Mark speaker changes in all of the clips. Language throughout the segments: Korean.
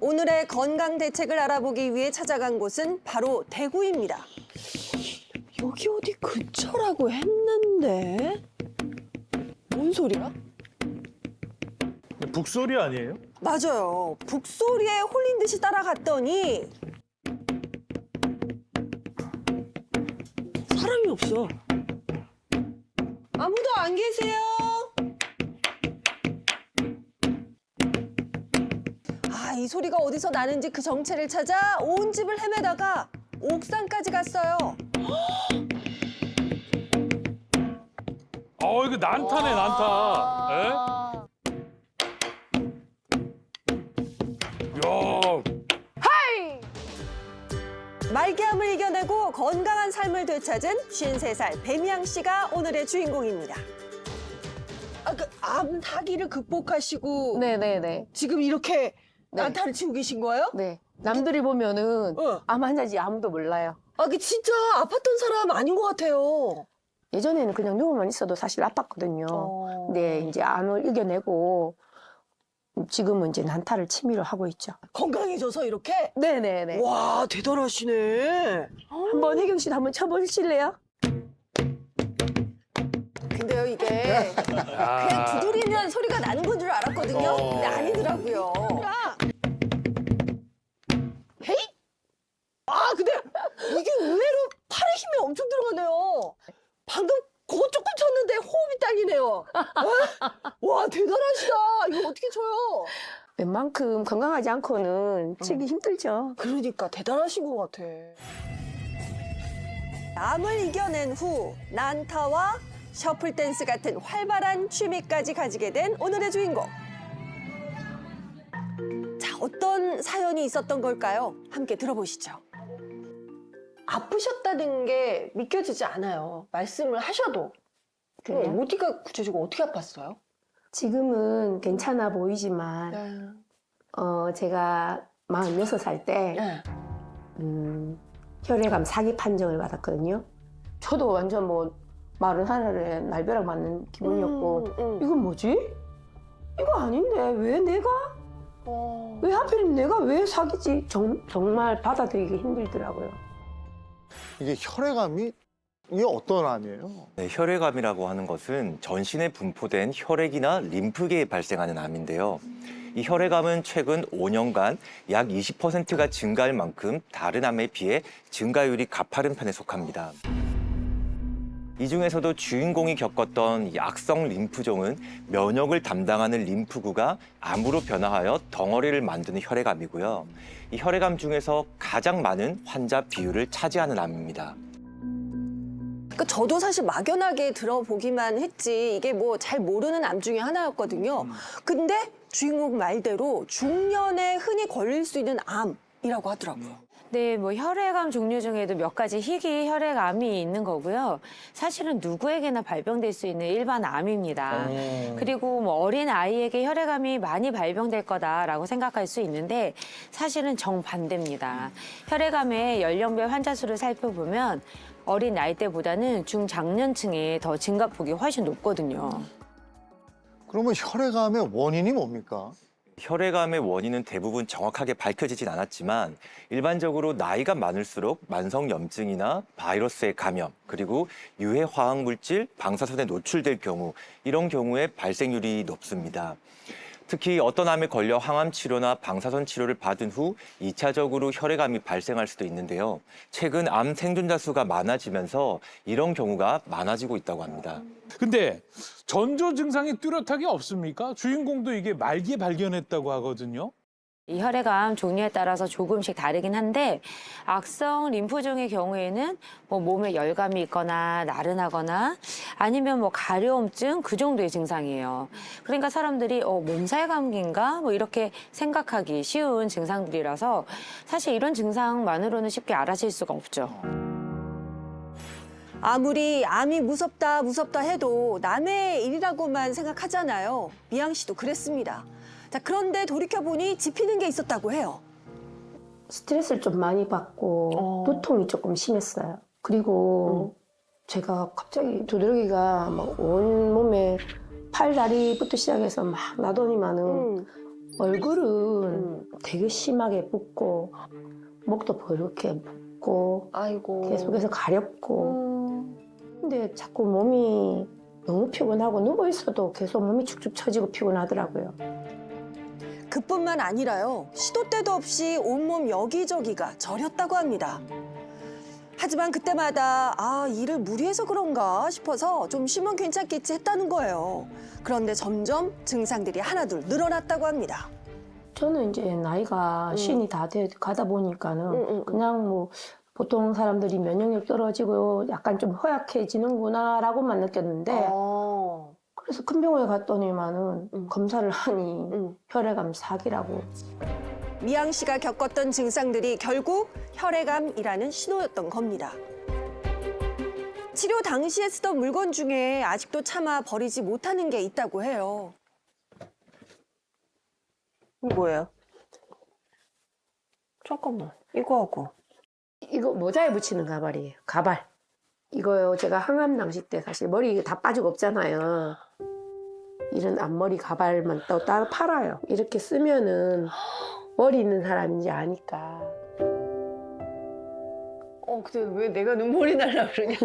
Speaker 1: 오늘의 건강 대책을 알아보기 위해 찾아간 곳은 바로 대구입니다. 여기 어디 근처라고 했는데 뭔 소리야?
Speaker 2: 북소리 아니에요?
Speaker 1: 맞아요. 북소리에 홀린 듯이 따라갔더니 사람이 없어. 아무도 안 계세요. 이 소리가 어디서 나는지 그 정체를 찾아 온 집을 헤매다가 옥상까지 갔어요.
Speaker 2: 이거 난타네, 난타. 야,
Speaker 1: 말기암을 이겨내고 건강한 삶을 되찾은 53살 배미양 씨가 오늘의 주인공입니다. 암 타기를 극복하시고
Speaker 3: 네네네.
Speaker 1: 지금 이렇게
Speaker 3: 네.
Speaker 1: 난타를 치고 계신 거예요?
Speaker 3: 네. 남들이 보면은 암 환자인지 아무도 몰라요.
Speaker 1: 그 진짜 아팠던 사람 아닌 것 같아요.
Speaker 3: 예전에는 그냥 누워만 있어도 사실 아팠거든요. 근데 이제 암을 이겨내고 지금은 이제 난타를 취미로 하고 있죠.
Speaker 1: 건강해져서 이렇게?
Speaker 3: 네네네.
Speaker 1: 와, 대단하시네.
Speaker 3: 한번 혜경 씨도 한번 쳐보실래요?
Speaker 1: 근데요, 이게 그냥 두드리면 소리가 나는 건 줄 알았거든요. 근데 아니더라고요. 헤이? 근데 이게 의외로 팔에 힘이 엄청 들어가네요. 방금 그거 조금 쳤는데 호흡이 딸리네요. 와, 대단하시다. 이거 어떻게 쳐요?
Speaker 3: 웬만큼 건강하지 않고는 치기 힘들죠.
Speaker 1: 그러니까 대단하신 것 같아. 암을 이겨낸 후 난타와 셔플 댄스 같은 활발한 취미까지 가지게 된 오늘의 주인공. 자, 어떤 사연이 있었던 걸까요? 함께 들어보시죠. 아프셨다는 게 믿겨지지 않아요. 말씀을 하셔도.
Speaker 3: 그래요?
Speaker 1: 어디가 구체적으로 어떻게 아팠어요?
Speaker 3: 지금은 괜찮아 보이지만 제가 46살 때 혈액암 사기 판정을 받았거든요. 저도 완전 뭐 41살에 날벼락 맞는 기분이었고 이건 뭐지? 이거 아닌데 왜 내가? 왜 하필 내가 왜 사기지? 정말 받아들이기 힘들더라고요.
Speaker 4: 이게 혈액암이 이게 어떤 암이에요?
Speaker 5: 네, 혈액암이라고 하는 것은 전신에 분포된 혈액이나 림프계에 발생하는 암인데요. 이 혈액암은 최근 5년간 약 20%가 증가할 만큼 다른 암에 비해 증가율이 가파른 편에 속합니다. 이 중에서도 주인공이 겪었던 이 악성 림프종은 면역을 담당하는 림프구가 암으로 변화하여 덩어리를 만드는 혈액암이고요. 이 혈액암 중에서 가장 많은 환자 비율을 차지하는 암입니다.
Speaker 1: 저도 사실 막연하게 들어보기만 했지 이게 뭐 잘 모르는 암 중에 하나였거든요. 근데 주인공 말대로 중년에 흔히 걸릴 수 있는 암이라고 하더라고요.
Speaker 6: 네, 뭐 혈액암 종류 중에도 몇 가지 희귀 혈액암이 있는 거고요. 사실은 누구에게나 발병될 수 있는 일반 암입니다. 그리고 뭐 어린 아이에게 혈액암이 많이 발병될 거다라고 생각할 수 있는데 사실은 정반대입니다. 혈액암의 연령별 환자 수를 살펴보면 어린 나이대보다는 중장년층에 더 증가폭이 훨씬 높거든요.
Speaker 4: 그러면 혈액암의 원인이 뭡니까?
Speaker 5: 혈액암의 원인은 대부분 정확하게 밝혀지진 않았지만 일반적으로 나이가 많을수록 만성염증이나 바이러스의 감염, 그리고 유해 화학물질, 방사선에 노출될 경우 이런 경우에 발생률이 높습니다. 특히 어떤 암에 걸려 항암 치료나 방사선 치료를 받은 후 2차적으로 혈액암이 발생할 수도 있는데요. 최근 암 생존자 수가 많아지면서 이런 경우가 많아지고 있다고 합니다.
Speaker 2: 근데 전조 증상이 뚜렷하게 없습니까? 주인공도 이게 말기에 발견했다고 하거든요.
Speaker 6: 이 혈액암 종류에 따라서 조금씩 다르긴 한데 악성 림프종의 경우에는 뭐 몸에 열감이 있거나 나른하거나 아니면 뭐 가려움증 그 정도의 증상이에요. 그러니까 사람들이 몸살 감기인가 뭐 이렇게 생각하기 쉬운 증상들이라서 사실 이런 증상만으로는 쉽게 알아챌 수가 없죠.
Speaker 1: 아무리 암이 무섭다 해도 남의 일이라고만 생각하잖아요. 미양 씨도 그랬습니다. 자, 그런데 돌이켜보니 짚히는 게 있었다고 해요.
Speaker 3: 스트레스를 좀 많이 받고 두통이 조금 심했어요. 그리고 제가 갑자기 두드러기가 막 온몸에 팔, 다리부터 시작해서 막 나더니만은 얼굴은 되게 심하게 붓고 목도 이렇게 붓고
Speaker 1: 아이고.
Speaker 3: 계속해서 가렵고 근데 자꾸 몸이 너무 피곤하고 누워 있어도 계속 몸이 축축 처지고 피곤하더라고요.
Speaker 1: 그뿐만 아니라요. 시도 때도 없이 온몸 여기저기가 저렸다고 합니다. 하지만 그때마다 일을 무리해서 그런가 싶어서 좀 쉬면 괜찮겠지 했다는 거예요. 그런데 점점 증상들이 하나둘 늘어났다고 합니다.
Speaker 3: 저는 이제 나이가 쉰이 다 가다 보니까는 그냥 뭐 보통 사람들이 면역력 떨어지고 약간 좀 허약해지는구나라고만 느꼈는데 그래서 큰 병원에 갔더니만은 검사를 하니 혈액암 4기라고.
Speaker 1: 미양 씨가 겪었던 증상들이 결국 혈액암이라는 신호였던 겁니다. 치료 당시에 쓰던 물건 중에 아직도 차마 버리지 못하는 게 있다고 해요. 뭐예요? 잠깐만, 이거하고.
Speaker 3: 이거 모자에 붙이는 가발이에요. 가발. 이거요. 제가 항암 당시 때 사실 머리 다 빠지고 없잖아요. 이런 앞머리 가발만 또 따로 팔아요. 이렇게 쓰면은 머리 있는 사람인지 아니까.
Speaker 1: 근데 왜 내가 눈물이 날라 그러냐?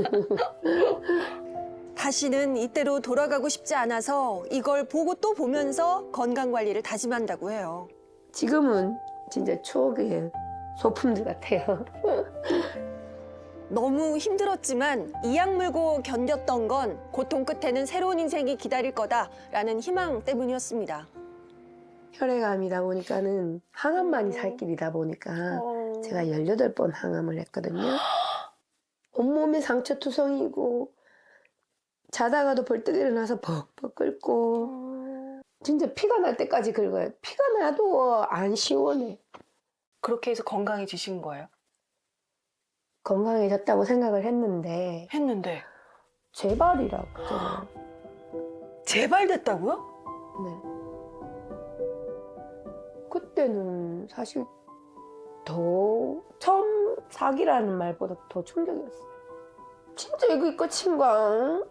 Speaker 1: 다시는 이때로 돌아가고 싶지 않아서 이걸 보고 또 보면서 건강 관리를 다짐한다고 해요.
Speaker 3: 지금은 진짜 추억의 소품들 같아요.
Speaker 1: 너무 힘들었지만 이 약 물고 견뎠던 건 고통 끝에는 새로운 인생이 기다릴 거다라는 희망 때문이었습니다.
Speaker 3: 혈액암이다 보니까는 항암만이 살 길이다 보니까 제가 18번 항암을 했거든요. 온몸에 상처 투성이고 자다가도 벌떡 일어나서 벅벅 끓고 진짜 피가 날 때까지 긁어요. 피가 나도 안 시원해.
Speaker 1: 그렇게 해서 건강해지신 거예요?
Speaker 3: 건강해졌다고 생각을 했는데
Speaker 1: 했는데
Speaker 3: 재발이라고 저는.
Speaker 1: 재발됐다고요?
Speaker 3: 네. 그때는 사실 더 처음 사기라는 말보다 더 충격이었어요. 진짜 이게 끝인가?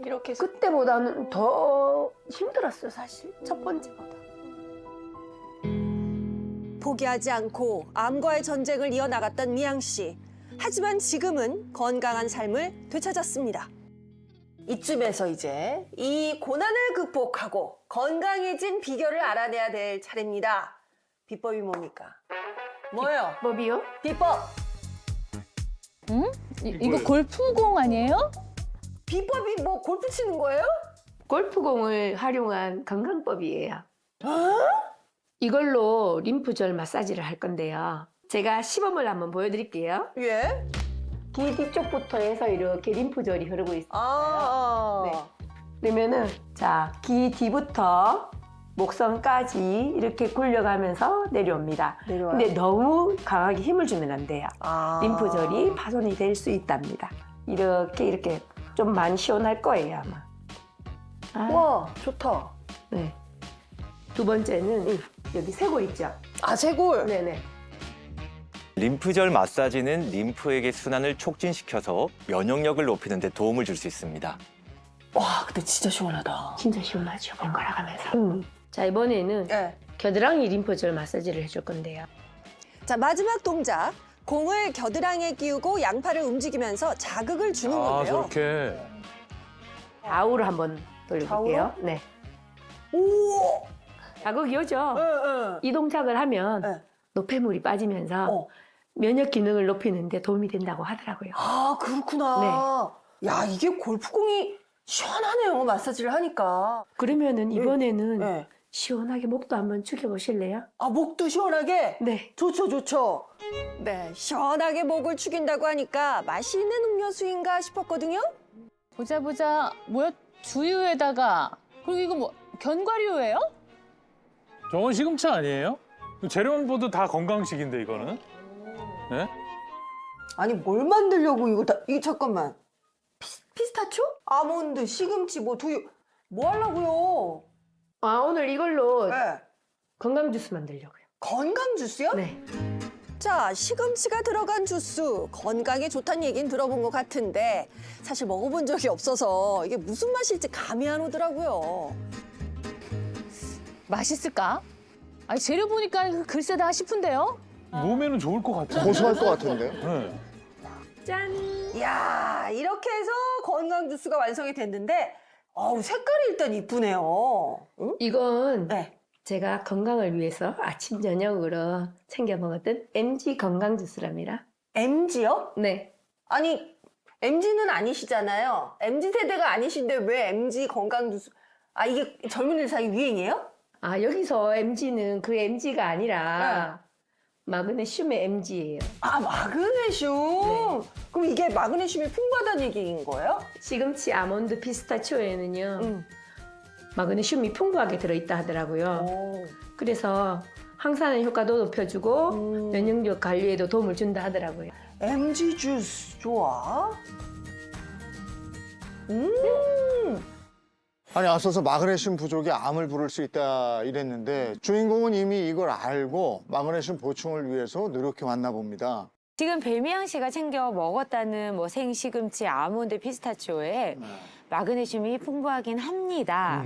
Speaker 1: 이렇게 해서
Speaker 3: 그때보다는 더 힘들었어요, 사실. 첫 번째보다.
Speaker 1: 포기하지 않고 암과의 전쟁을 이어나갔던 미양 씨. 하지만 지금은 건강한 삶을 되찾았습니다. 이쯤에서 이제 이 고난을 극복하고 건강해진 비결을 알아내야 될 차례입니다. 비법이 뭡니까? 뭐예요?
Speaker 3: 법이요?
Speaker 1: 비법!
Speaker 7: 이거 골프공 아니에요?
Speaker 1: 비법이 뭐 골프 치는 거예요?
Speaker 3: 골프공을 활용한 건강법이에요. 이걸로 림프절 마사지를 할 건데요. 제가 시범을 한번 보여드릴게요.
Speaker 1: 예?
Speaker 3: 귀 뒤쪽부터 해서 이렇게 림프절이 흐르고 있어요. 네. 그러면은 자, 귀 뒤부터 목선까지 이렇게 굴려가면서 내려옵니다.
Speaker 1: 내려와요?
Speaker 3: 근데 너무 강하게 힘을 주면 안 돼요.
Speaker 1: 아.
Speaker 3: 림프절이 파손이 될 수 있답니다. 이렇게 좀 많이 시원할 거예요, 아마.
Speaker 1: 와, 좋다.
Speaker 3: 네. 두 번째는 여기 쇄골 있죠?
Speaker 1: 아, 쇄골.
Speaker 3: 네네.
Speaker 5: 림프절 마사지는 림프에게 순환을 촉진시켜서 면역력을 높이는 데 도움을 줄 수 있습니다.
Speaker 1: 와, 근데 진짜 시원하다.
Speaker 3: 진짜 시원하죠, 번갈아 가면서. 자, 이번에는
Speaker 1: 예.
Speaker 3: 겨드랑이 림프절 마사지를 해줄 건데요.
Speaker 1: 자, 마지막 동작. 공을 겨드랑이에 끼우고 양팔을 움직이면서 자극을 주는 건데요.
Speaker 2: 저렇게.
Speaker 3: 좌우로 한번 돌려볼게요. 네.
Speaker 1: 오!
Speaker 3: 자극이 오죠?
Speaker 1: 예.
Speaker 3: 이 동작을 하면
Speaker 1: 네.
Speaker 3: 노폐물이 빠지면서 면역 기능을 높이는데 도움이 된다고 하더라고요.
Speaker 1: 아, 그렇구나. 야, 이게 골프공이 시원하네요, 마사지를 하니까.
Speaker 3: 그러면은 이번에는
Speaker 1: 네.
Speaker 3: 시원하게 목도 한번 죽여보실래요?
Speaker 1: 아, 목도 시원하게?
Speaker 3: 네.
Speaker 1: 좋죠, 좋죠. 네, 시원하게 목을 죽인다고 하니까 맛있는 음료수인가 싶었거든요.
Speaker 7: 보자. 뭐야? 두유에다가 그리고 이거 뭐 견과류예요?
Speaker 2: 저건 시금치 아니에요? 재료만보도 다 건강식인데 이거는. 네?
Speaker 1: 아니, 뭘 만들려고 이거 다, 이거 잠깐만. 피스타치오? 아몬드, 시금치, 뭐 두유. 뭐 하려고요?
Speaker 3: 아, 오늘 이걸로
Speaker 1: 네.
Speaker 3: 건강 주스 만들려고요.
Speaker 1: 건강 주스요?
Speaker 3: 네.
Speaker 1: 자, 시금치가 들어간 주스, 건강에 좋다는 얘기는 들어본 것 같은데 사실 먹어본 적이 없어서 이게 무슨 맛일지 감이 안 오더라고요.
Speaker 7: 맛있을까? 아니 재료 보니까 글쎄다 싶은데요.
Speaker 2: 몸에는 좋을 것 같아요.
Speaker 4: 고소할 것 같은데.
Speaker 2: 네.
Speaker 3: 짠.
Speaker 1: 이야, 이렇게 해서 건강 주스가 완성이 됐는데, 어우, 색깔이 일단 이쁘네요. 응?
Speaker 3: 이건
Speaker 1: 네.
Speaker 3: 제가 건강을 위해서 아침 저녁으로 챙겨 먹었던 MG 건강 주스랍니다.
Speaker 1: MG요?
Speaker 3: 네.
Speaker 1: 아니, MG는 아니시잖아요. MG 세대가 아니신데 왜 MG 건강 주스? 아, 이게 젊은이들 사이 유행이에요?
Speaker 3: 아, 여기서 MG는 그 MG가 아니라 마그네슘의 MG예요.
Speaker 1: 아, 마그네슘. 그럼 이게 마그네슘이 풍부하다는 얘기인 거예요?
Speaker 3: 시금치, 아몬드, 피스타치오에는요.
Speaker 1: 응.
Speaker 3: 마그네슘이 풍부하게 들어있다 하더라고요.
Speaker 1: 오.
Speaker 3: 그래서 항산화 효과도 높여주고 면역력 관리에도 도움을 준다 하더라고요.
Speaker 1: MG 주스 좋아.
Speaker 4: 아니 앞서서 마그네슘 부족이 암을 부를 수 있다 이랬는데 주인공은 이미 이걸 알고 마그네슘 보충을 위해서 노력해 왔나 봅니다.
Speaker 6: 지금 배미영 씨가 챙겨 먹었다는 뭐 생시금치, 아몬드, 피스타치오에 마그네슘이 풍부하긴 합니다.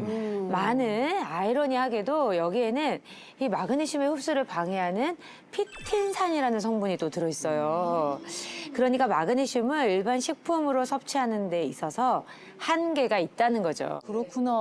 Speaker 6: 많은 아이러니하게도 여기에는 이 마그네슘의 흡수를 방해하는 피틴산이라는 성분이 또 들어있어요. 그러니까 마그네슘을 일반 식품으로 섭취하는 데 있어서 한계가 있다는 거죠.
Speaker 7: 그렇구나.